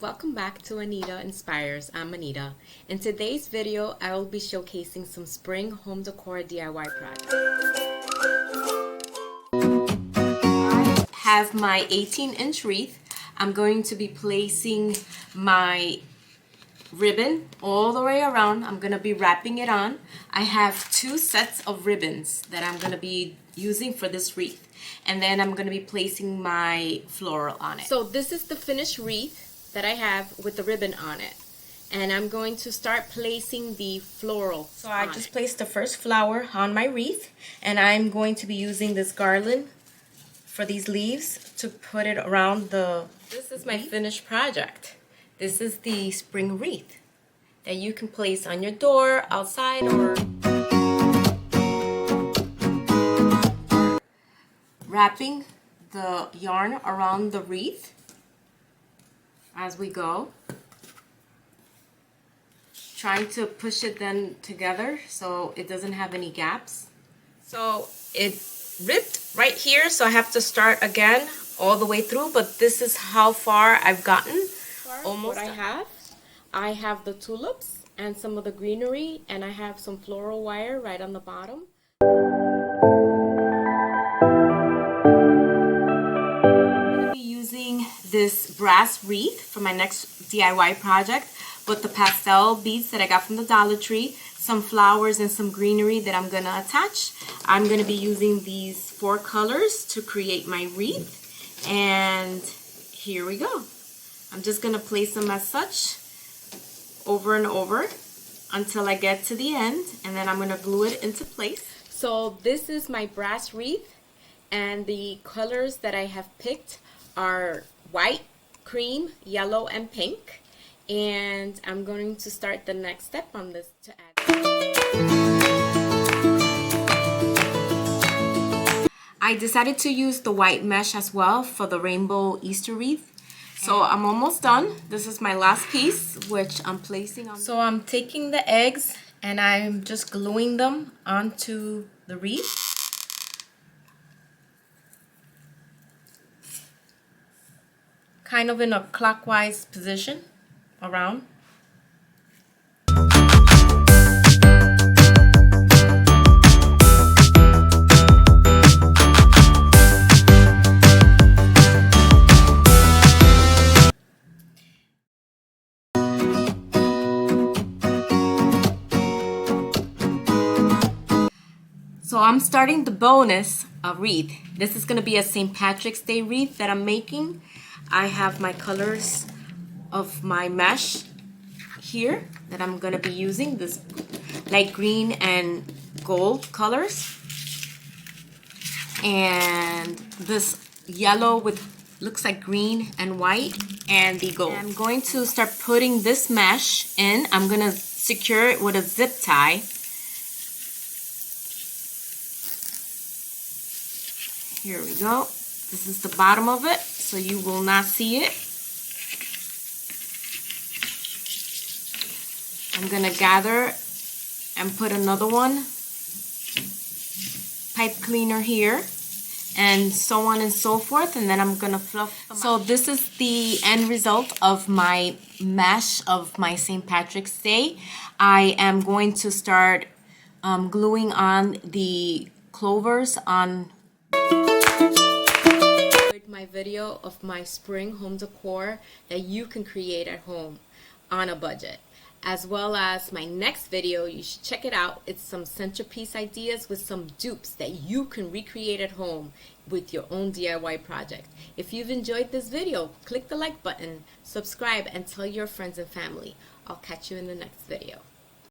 Welcome back to Anita Inspires. I'm Anita. In today's video, I will be showcasing some spring home decor DIY projects. I have my 18-inch wreath. I'm going to be placing my ribbon all the way around. I'm going to be wrapping it on. I have two sets of ribbons that I'm going to be using for this wreath. And then I'm going to be placing my floral on it. So this is the finished wreath that I have with the ribbon on it. And I'm going to start placing the floral. So I just placed the first flower on my wreath. And I'm going to be using this garland for these leaves to put it around the... This is my finished project. This is the spring wreath that you can place on your door, outside, or... Wrapping the yarn around the wreath as we go. Trying to push it then together so it doesn't have any gaps. So it ripped right here, so I have to start again all the way through, but this is how far I've gotten. Almost what I have the tulips and some of the greenery, and I have some floral wire right on the bottom. This brass wreath for my next DIY project with the pastel beads that I got from the Dollar Tree, some flowers and some greenery that I'm going to attach. I'm going to be using these 4 colors to create my wreath, and here we go. I'm just going to place them as such over and over until I get to the end, and then I'm going to glue it into place. So this is my brass wreath, and the colors that I have picked are white, cream, yellow, and pink. And I'm going to start the next step on this to add. I decided to use the white mesh as well for the rainbow Easter wreath. So I'm almost done. This is my last piece, which I'm placing on. So I'm taking the eggs and I'm just gluing them onto the wreath. Kind of in a clockwise position around. So I'm starting the bonus wreath. This is going to be a St. Patrick's Day wreath that I'm making. I have my colors of my mesh here that I'm going to be using, this light green and gold colors, and this yellow with looks like green and white, and the gold. And I'm going to start putting this mesh in. I'm going to secure it with a zip tie. Here we go. This is the bottom of it, so you will not see it. I'm going to gather and put another one, pipe cleaner here, and so on and so forth, and then I'm going to fluff them out. So this is the end result of my mesh of my St. Patrick's Day. I am going to start gluing on the clovers on my video of my spring home decor that you can create at home on a budget, as well as my next video. You should check it out. It's some centerpiece ideas with some dupes that you can recreate at home with your own DIY project. If you've enjoyed this video, click the like button, subscribe, and tell your friends and family. I'll catch you in the next video.